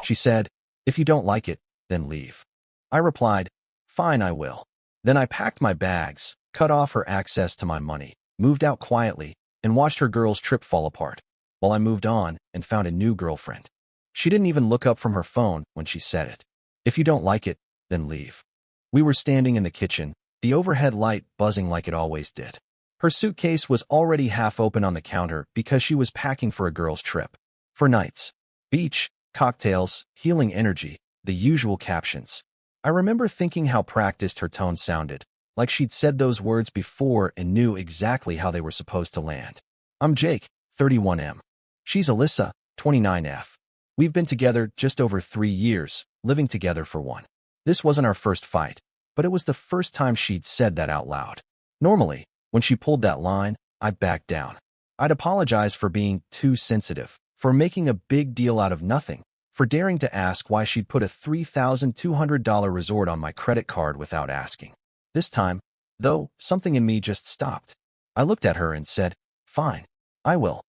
She said, "If you don't like it, then leave." I replied, "Fine, I will." Then I packed my bags, cut off her access to my money, moved out quietly, and watched her girls' trip fall apart, while I moved on and found a new girlfriend. She didn't even look up from her phone when she said it. "If you don't like it, then leave." We were standing in the kitchen, the overhead light buzzing like it always did. Her suitcase was already half open on the counter because she was packing for a girls' trip. 4 nights. Beach, cocktails, healing energy, the usual captions. I remember thinking how practiced her tone sounded, like she'd said those words before and knew exactly how they were supposed to land. I'm Jake, 31M. She's Alyssa, 29F. We've been together just over 3 years, living together for 1. This wasn't our first fight, but it was the first time she'd said that out loud. Normally, when she pulled that line, I'd back down. I'd apologize for being too sensitive, for making a big deal out of nothing, for daring to ask why she'd put a $3,200 resort on my credit card without asking. This time, though, something in me just stopped. I looked at her and said, "Fine, I will."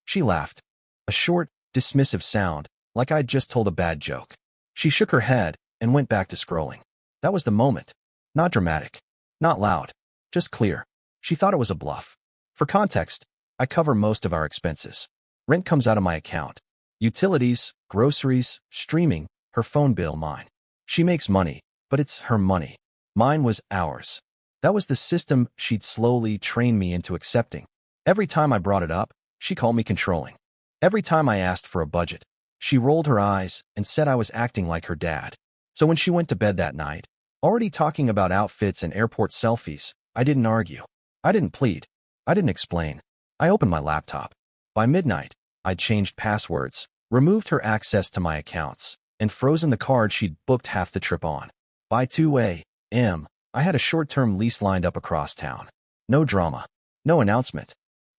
She laughed. A short, dismissive sound, like I'd just told a bad joke. She shook her head and went back to scrolling. That was the moment. Not dramatic. Not loud. Just clear. She thought it was a bluff. For context, I cover most of our expenses. Rent comes out of my account. Utilities, groceries, streaming, her phone bill, mine. She makes money, but it's her money. Mine was ours. That was the system she'd slowly trained me into accepting. Every time I brought it up, she called me controlling. Every time I asked for a budget, she rolled her eyes and said I was acting like her dad. So when she went to bed that night, already talking about outfits and airport selfies, I didn't argue. I didn't plead. I didn't explain. I opened my laptop. By midnight, I'd changed passwords, removed her access to my accounts, and frozen the card she'd booked half the trip on. By 2 a.m., I had a short-term lease lined up across town. No drama. No announcement.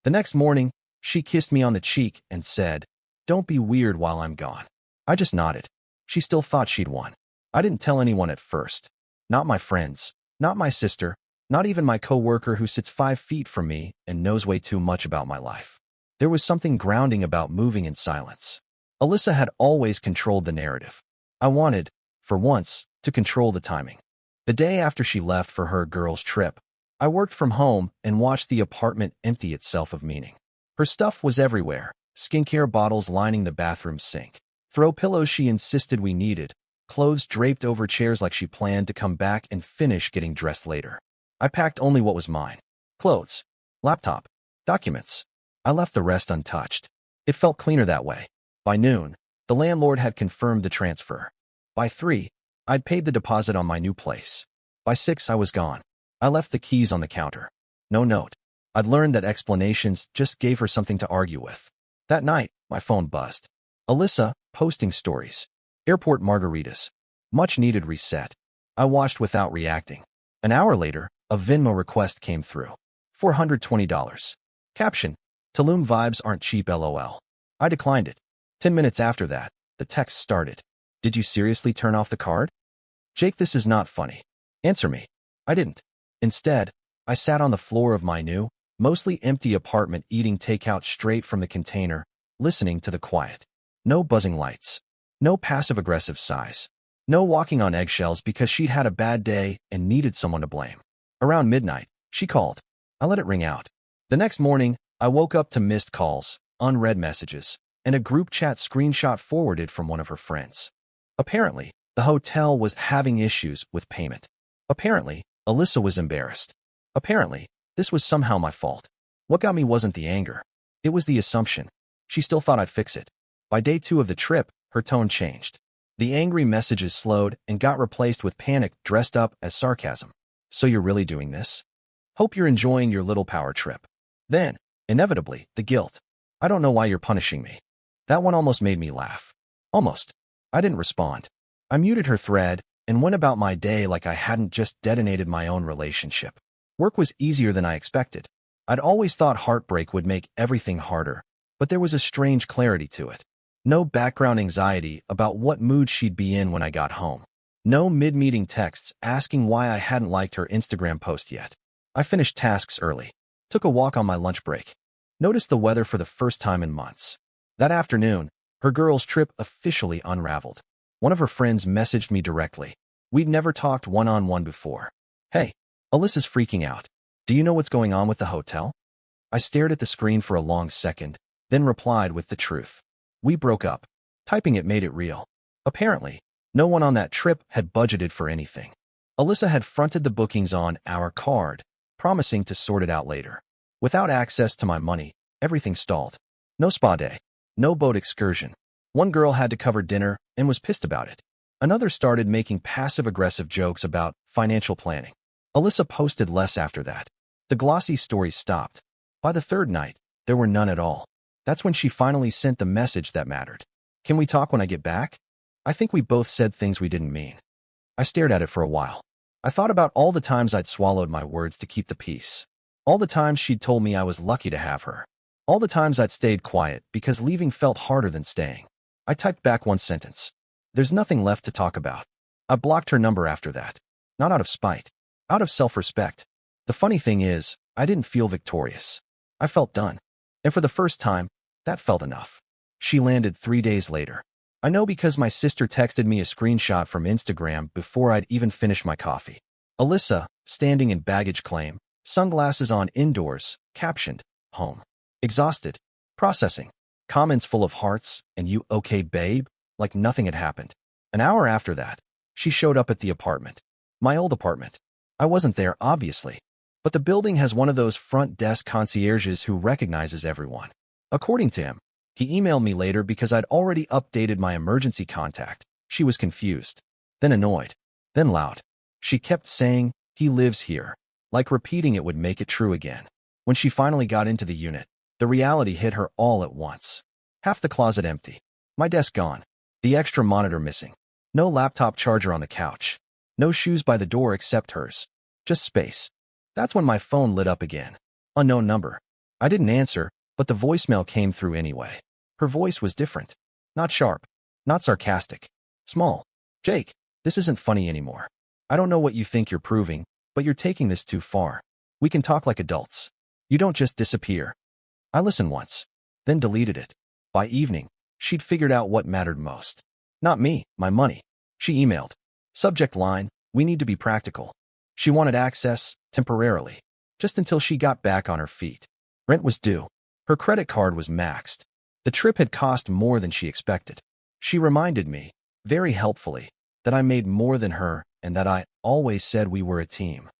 The next morning, she kissed me on the cheek and said, "Don't be weird while I'm gone." I just nodded. She still thought she'd won. I didn't tell anyone at first. Not my friends. Not my sister. Not even my coworker who sits 5 feet from me and knows way too much about my life. There was something grounding about moving in silence. Alyssa had always controlled the narrative. I wanted, for once, to control the timing. The day after she left for her girls' trip, I worked from home and watched the apartment empty itself of meaning. Her stuff was everywhere, skincare bottles lining the bathroom sink, throw pillows she insisted we needed, clothes draped over chairs like she planned to come back and finish getting dressed later. I packed only what was mine. Clothes, laptop, documents. I left the rest untouched. It felt cleaner that way. By noon, the landlord had confirmed the transfer. By 3, I'd paid the deposit on my new place. By 6, I was gone. I left the keys on the counter. No note. I'd learned that explanations just gave her something to argue with. That night, my phone buzzed. Alyssa, posting stories. Airport margaritas. Much needed reset. I watched without reacting. An hour later, a Venmo request came through. $420. Caption: Tulum vibes aren't cheap, lol. I declined it. 10 minutes after that, the text started. "Did you seriously turn off the card? Jake, this is not funny. Answer me." I didn't. Instead, I sat on the floor of my new, mostly empty apartment eating takeout straight from the container, listening to the quiet. No buzzing lights. No passive-aggressive sighs. No walking on eggshells because she'd had a bad day and needed someone to blame. Around midnight, she called. I let it ring out. The next morning, I woke up to missed calls, unread messages, and a group chat screenshot forwarded from one of her friends. Apparently, the hotel was having issues with payment. Apparently, Alyssa was embarrassed. Apparently, this was somehow my fault. What got me wasn't the anger. It was the assumption. She still thought I'd fix it. By day 2 of the trip, her tone changed. The angry messages slowed and got replaced with panic dressed up as sarcasm. "So you're really doing this? Hope you're enjoying your little power trip." Then, inevitably, the guilt. "I don't know why you're punishing me." That one almost made me laugh. Almost. I didn't respond. I muted her thread and went about my day like I hadn't just detonated my own relationship. Work was easier than I expected. I'd always thought heartbreak would make everything harder, but there was a strange clarity to it. No background anxiety about what mood she'd be in when I got home. No mid-meeting texts asking why I hadn't liked her Instagram post yet. I finished tasks early. Took a walk on my lunch break. Noticed the weather for the first time in months. That afternoon, Her girls' trip officially unraveled. One of her friends messaged me directly. We'd never talked one-on-one before. Hey, Alyssa's freaking out. Do you know what's going on with the hotel? I stared at the screen for a long second, then replied with the truth. We broke up. Typing it made it real. Apparently, no one on that trip had budgeted for anything. Alyssa had fronted the bookings on our card, promising to sort it out later. Without access to my money, everything stalled. No spa day. No boat excursion. One girl had to cover dinner and was pissed about it. Another started making passive-aggressive jokes about financial planning. Alyssa posted less after that. The glossy stories stopped. By the third night, there were none at all. That's when she finally sent the message that mattered. Can we talk when I get back? I think we both said things we didn't mean. I stared at it for a while. I thought about all the times I'd swallowed my words to keep the peace. All the times she'd told me I was lucky to have her. All the times I'd stayed quiet because leaving felt harder than staying. I typed back one sentence. There's nothing left to talk about. I blocked her number after that. Not out of spite. Out of self-respect. The funny thing is, I didn't feel victorious. I felt done. And for the first time, that felt enough. She landed 3 days later. I know because my sister texted me a screenshot from Instagram before I'd even finished my coffee. Alyssa, standing in baggage claim, sunglasses on indoors, captioned, home. Exhausted. Processing. Comments full of hearts, and you okay, babe? Like nothing had happened. An hour after that, she showed up at the apartment. My old apartment. I wasn't there, obviously. But the building has one of those front desk concierges who recognizes everyone. According to him, he emailed me later because I'd already updated my emergency contact. She was confused. Then annoyed. Then loud. She kept saying, he lives here. Like repeating it would make it true again. When she finally got into the unit, the reality hit her all at once. Half the closet empty. My desk gone. The extra monitor missing. No laptop charger on the couch. No shoes by the door except hers. Just space. That's when my phone lit up again. Unknown number. I didn't answer, but the voicemail came through anyway. Her voice was different. Not sharp. Not sarcastic. Small. Jake, this isn't funny anymore. I don't know what you think you're proving, but you're taking this too far. We can talk like adults. You don't just disappear. I listened once, then deleted it. By evening, she'd figured out what mattered most. Not me, my money. She emailed. Subject line, we need to be practical. She wanted access, temporarily, just until she got back on her feet. Rent was due. Her credit card was maxed. The trip had cost more than she expected. She reminded me, very helpfully, that I made more than her and that I always said we were a team.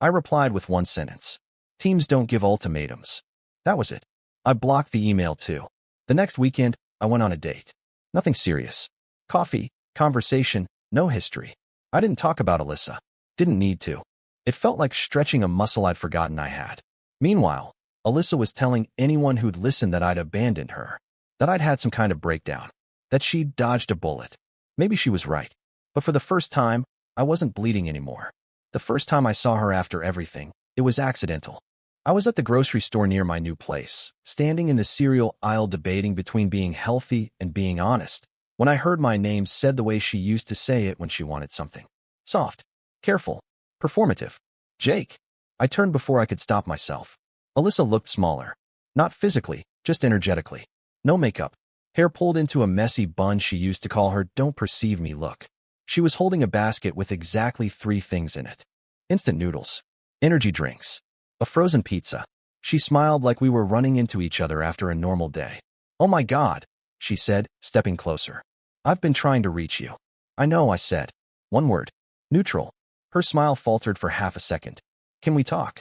I replied with one sentence. Teams don't give ultimatums. That was it. I blocked the email too. The next weekend, I went on a date. Nothing serious. Coffee, conversation, no history. I didn't talk about Alyssa. Didn't need to. It felt like stretching a muscle I'd forgotten I had. Meanwhile, Alyssa was telling anyone who'd listened that I'd abandoned her. That I'd had some kind of breakdown. That she'd dodged a bullet. Maybe she was right. But for the first time, I wasn't bleeding anymore. The first time I saw her after everything, it was accidental. I was at the grocery store near my new place, standing in the cereal aisle debating between being healthy and being honest, when I heard my name said the way she used to say it when she wanted something. Soft, careful, performative. Jake. I turned before I could stop myself. Alyssa looked smaller. Not physically, just energetically. No makeup. Hair pulled into a messy bun she used to call her "don't perceive me" look. She was holding a basket with exactly 3 things in it. Instant noodles. Energy drinks. A frozen pizza. She smiled like we were running into each other after a normal day. Oh my God, she said, stepping closer. I've been trying to reach you. I know, I said. One word. Neutral. Her smile faltered for half a second. Can we talk?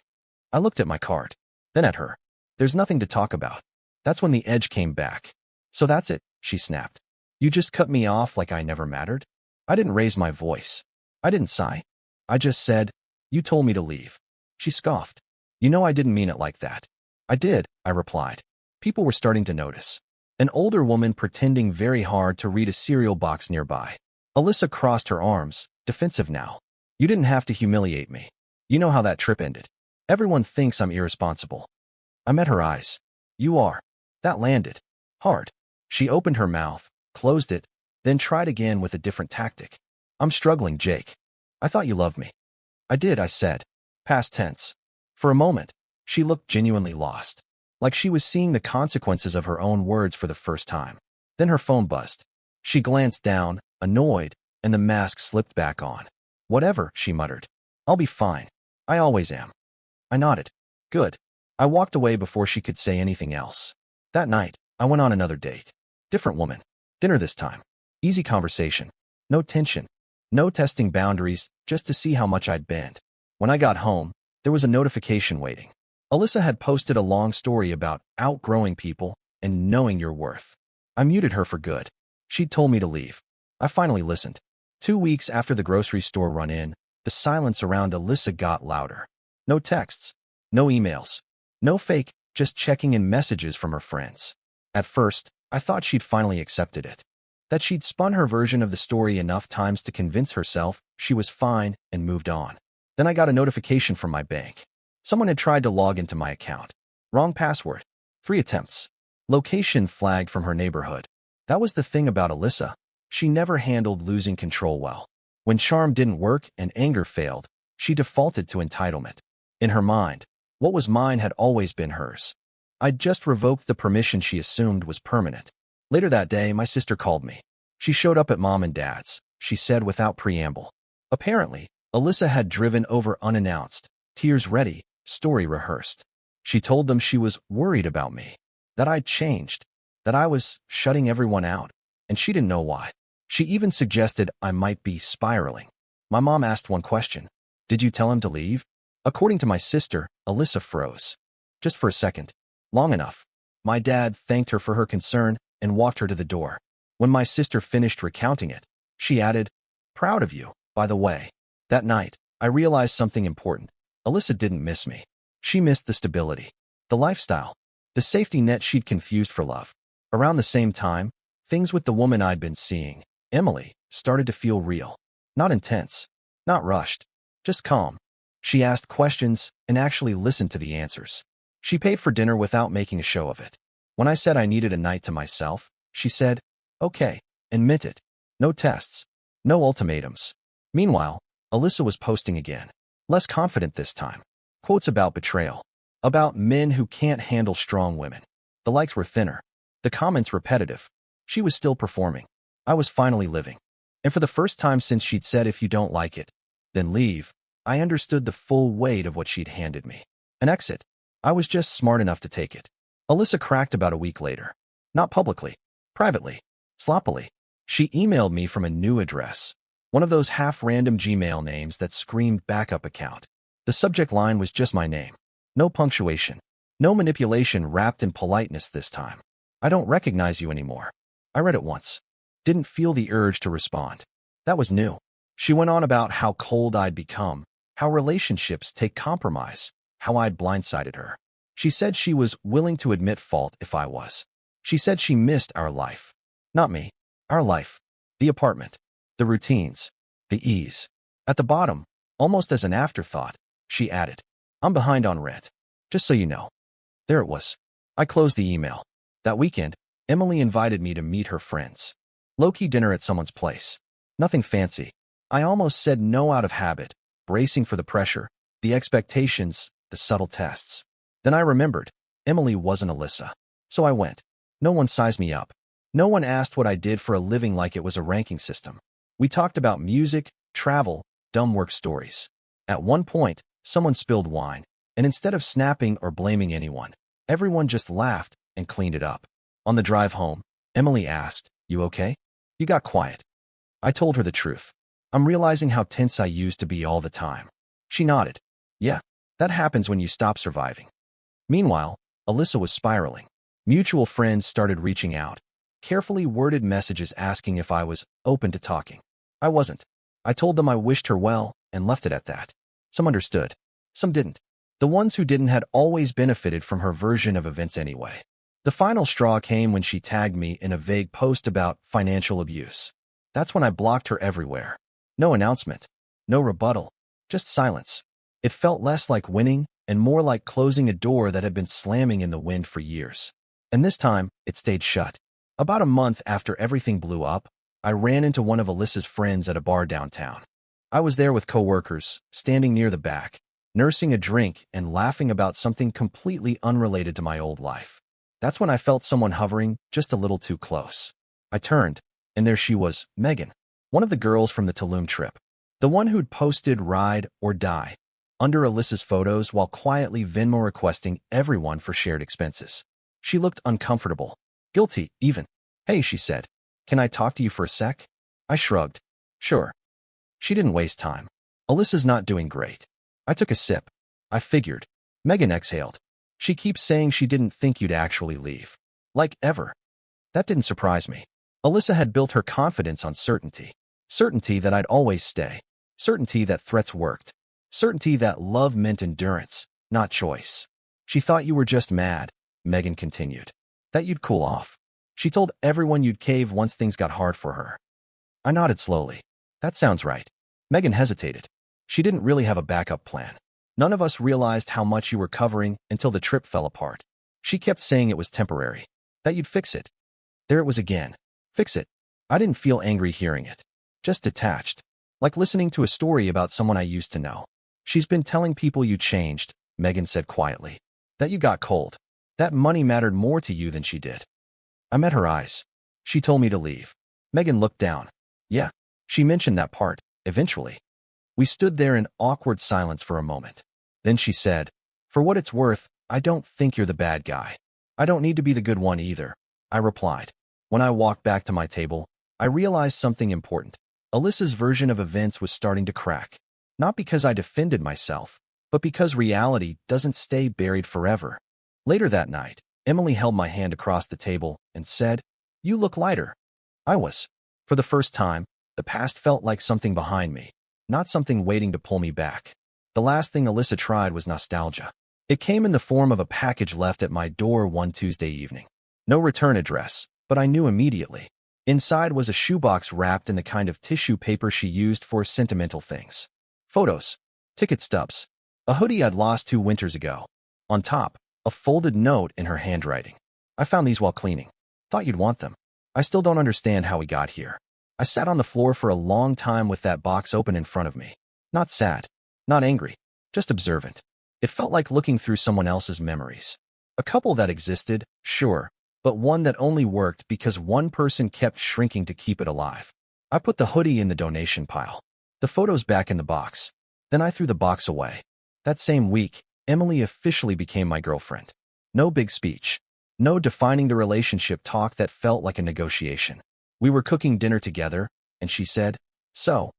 I looked at my card. Then at her. There's nothing to talk about. That's when the edge came back. So that's it, she snapped. You just cut me off like I never mattered? I didn't raise my voice. I didn't sigh. I just said, you told me to leave. She scoffed. You know I didn't mean it like that. I did, I replied. People were starting to notice. An older woman pretending very hard to read a cereal box nearby. Alyssa crossed her arms, defensive now. You didn't have to humiliate me. You know how that trip ended. Everyone thinks I'm irresponsible. I met her eyes. You are. That landed. Hard. She opened her mouth, closed it, then tried again with a different tactic. I'm struggling, Jake. I thought you loved me. I did, I said. Past tense. For a moment, she looked genuinely lost, like she was seeing the consequences of her own words for the first time. Then her phone buzzed. She glanced down, annoyed, and the mask slipped back on. Whatever, she muttered. I'll be fine. I always am. I nodded. Good. I walked away before she could say anything else. That night, I went on another date. Different woman. Dinner this time. Easy conversation. No tension. No testing boundaries, just to see how much I'd bend. When I got home, there was a notification waiting. Alyssa had posted a long story about outgrowing people and knowing your worth. I muted her for good. She'd told me to leave. I finally listened. 2 weeks after the grocery store run-in, the silence around Alyssa got louder. No texts. No emails. No fake, just checking in messages from her friends. At first, I thought she'd finally accepted it. That she'd spun her version of the story enough times to convince herself she was fine and moved on. Then I got a notification from my bank. Someone had tried to log into my account. Wrong password. 3 attempts. Location flagged from her neighborhood. That was the thing about Alyssa. She never handled losing control well. When charm didn't work and anger failed, she defaulted to entitlement. In her mind, what was mine had always been hers. I'd just revoked the permission she assumed was permanent. Later that day, my sister called me. She showed up at Mom and Dad's, she said without preamble. Apparently, Alyssa had driven over unannounced, tears ready, story rehearsed. She told them she was worried about me, that I'd changed, that I was shutting everyone out, and she didn't know why. She even suggested I might be spiraling. My mom asked one question. Did you tell him to leave? According to my sister, Alyssa froze. Just for a second. Long enough. My dad thanked her for her concern and walked her to the door. When my sister finished recounting it, she added, "Proud of you, by the way." That night, I realized something important. Alyssa didn't miss me. She missed the stability, the lifestyle, the safety net she'd confused for love. Around the same time, things with the woman I'd been seeing, Emily, started to feel real. Not intense, not rushed, just calm. She asked questions and actually listened to the answers. She paid for dinner without making a show of it. When I said I needed a night to myself, she said, "Okay," and meant it. No tests, no ultimatums. Meanwhile, Alyssa was posting again. Less confident this time. Quotes about betrayal. About men who can't handle strong women. The likes were thinner. The comments repetitive. She was still performing. I was finally living. And for the first time since she'd said if you don't like it, then leave, I understood the full weight of what she'd handed me. An exit. I was just smart enough to take it. Alyssa cracked about a week later. Not publicly. Privately. Sloppily. She emailed me from a new address. One of those half-random Gmail names that screamed backup account. The subject line was just my name. No punctuation. No manipulation wrapped in politeness this time. I don't recognize you anymore. I read it once. Didn't feel the urge to respond. That was new. She went on about how cold I'd become, how relationships take compromise, how I'd blindsided her. She said she was willing to admit fault if I was. She said she missed our life. Not me. Our life. The apartment. The routines. The ease. At the bottom, almost as an afterthought, she added, "I'm behind on rent. Just so you know." There it was. I closed the email. That weekend, Emily invited me to meet her friends. Low-key dinner at someone's place. Nothing fancy. I almost said no out of habit, bracing for the pressure, the expectations, the subtle tests. Then I remembered, Emily wasn't Alyssa. So I went. No one sized me up. No one asked what I did for a living like it was a ranking system. We talked about music, travel, dumb work stories. At one point, someone spilled wine, and instead of snapping or blaming anyone, everyone just laughed and cleaned it up. On the drive home, Emily asked, "You okay?" You got quiet. I told her the truth. I'm realizing how tense I used to be all the time. She nodded. Yeah, that happens when you stop surviving. Meanwhile, Alyssa was spiraling. Mutual friends started reaching out. Carefully worded messages asking if I was open to talking. I wasn't. I told them I wished her well and left it at that. Some understood. Some didn't. The ones who didn't had always benefited from her version of events anyway. The final straw came when she tagged me in a vague post about financial abuse. That's when I blocked her everywhere. No announcement. No rebuttal. Just silence. It felt less like winning and more like closing a door that had been slamming in the wind for years. And this time, it stayed shut. About a month after everything blew up, I ran into one of Alyssa's friends at a bar downtown. I was there with coworkers, standing near the back, nursing a drink and laughing about something completely unrelated to my old life. That's when I felt someone hovering just a little too close. I turned, and there she was, Megan, one of the girls from the Tulum trip. The one who'd posted ride or die under Alyssa's photos while quietly Venmo requesting everyone for shared expenses. She looked uncomfortable, guilty even. Hey, she said, can I talk to you for a sec? I shrugged. Sure. She didn't waste time. Alyssa's not doing great. I took a sip. I figured. Megan exhaled. She keeps saying she didn't think you'd actually leave. Like ever. That didn't surprise me. Alyssa had built her confidence on certainty. Certainty that I'd always stay. Certainty that threats worked. Certainty that love meant endurance, not choice. She thought you were just mad, Megan continued. That you'd cool off. She told everyone you'd cave once things got hard for her. I nodded slowly. That sounds right. Megan hesitated. She didn't really have a backup plan. None of us realized how much you were covering until the trip fell apart. She kept saying it was temporary, that you'd fix it. There it was again. Fix it. I didn't feel angry hearing it. Just detached. Like listening to a story about someone I used to know. She's been telling people you changed, Megan said quietly. That you got cold. That money mattered more to you than she did. I met her eyes. She told me to leave. Megan looked down. Yeah, she mentioned that part, eventually. We stood there in awkward silence for a moment. Then she said, for what it's worth, I don't think you're the bad guy. I don't need to be the good one either, I replied. When I walked back to my table, I realized something important. Alyssa's version of events was starting to crack. Not because I defended myself, but because reality doesn't stay buried forever. Later that night, Emily held my hand across the table and said, you look lighter. I was. For the first time, the past felt like something behind me, not something waiting to pull me back. The last thing Alyssa tried was nostalgia. It came in the form of a package left at my door one Tuesday evening. No return address, but I knew immediately. Inside was a shoebox wrapped in the kind of tissue paper she used for sentimental things. Photos, ticket stubs, a hoodie I'd lost 2 winters ago. On top, a folded note in her handwriting. I found these while cleaning. Thought you'd want them. I still don't understand how we got here. I sat on the floor for a long time with that box open in front of me. Not sad, not angry, just observant. It felt like looking through someone else's memories. A couple that existed, sure, but one that only worked because one person kept shrinking to keep it alive. I put the hoodie in the donation pile. The photos back in the box. Then I threw the box away. That same week, Emily officially became my girlfriend. No big speech. No defining the relationship talk that felt like a negotiation. We were cooking dinner together, and she said, so,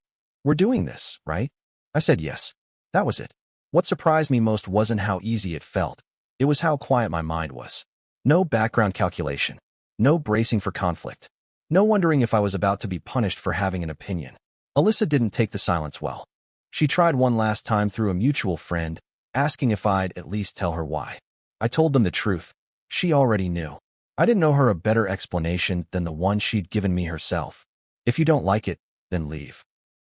we're doing this, right? I said yes. That was it. What surprised me most wasn't how easy it felt. It was how quiet my mind was. No background calculation. No bracing for conflict. No wondering if I was about to be punished for having an opinion. Alyssa didn't take the silence well. She tried one last time through a mutual friend, asking if I'd at least tell her why. I told them the truth. She already knew. I didn't know her a better explanation than the one she'd given me herself. If you don't like it, then leave.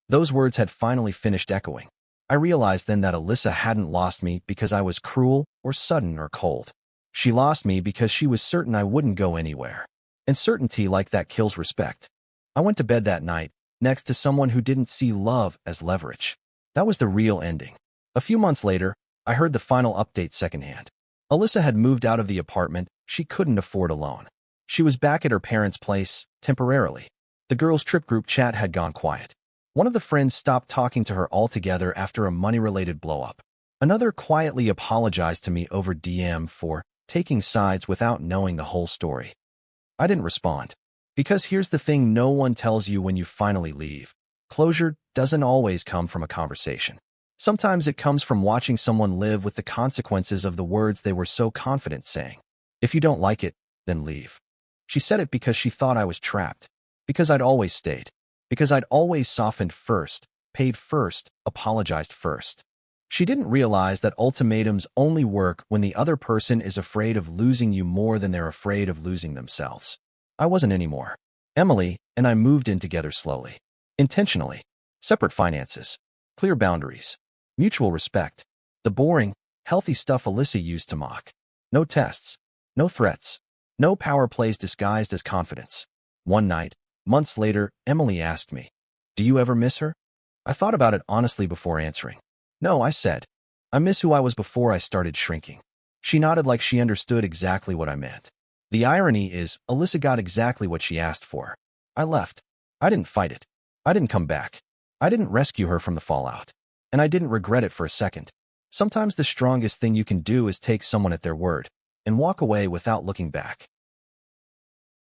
Those words had finally finished echoing. I realized then that Alyssa hadn't lost me because I was cruel or sudden or cold. She lost me because she was certain I wouldn't go anywhere. And certainty like that kills respect. I went to bed that night, next to someone who didn't see love as leverage. That was the real ending. A few months later, I heard the final update secondhand. Alyssa had moved out of the apartment she couldn't afford alone. She was back at her parents' place, temporarily. The girls' trip group chat had gone quiet. One of the friends stopped talking to her altogether after a money-related blow-up. Another quietly apologized to me over DM for taking sides without knowing the whole story. I didn't respond. Because here's the thing no one tells you when you finally leave. Closure doesn't always come from a conversation. Sometimes it comes from watching someone live with the consequences of the words they were so confident saying. If you don't like it, then leave. She said it because she thought I was trapped. Because I'd always stayed. Because I'd always softened first, paid first, apologized first. She didn't realize that ultimatums only work when the other person is afraid of losing you more than they're afraid of losing themselves. I wasn't anymore. Emily and I moved in together slowly. Intentionally. Separate finances. Clear boundaries. Mutual respect. The boring, healthy stuff Alyssa used to mock. No tests. No threats. No power plays disguised as confidence. One night, months later, Emily asked me, do you ever miss her? I thought about it honestly before answering. No, I said. I miss who I was before I started shrinking. She nodded like she understood exactly what I meant. The irony is, Alyssa got exactly what she asked for. I left. I didn't fight it. I didn't come back. I didn't rescue her from the fallout. And I didn't regret it for a second. Sometimes the strongest thing you can do is take someone at their word and walk away without looking back.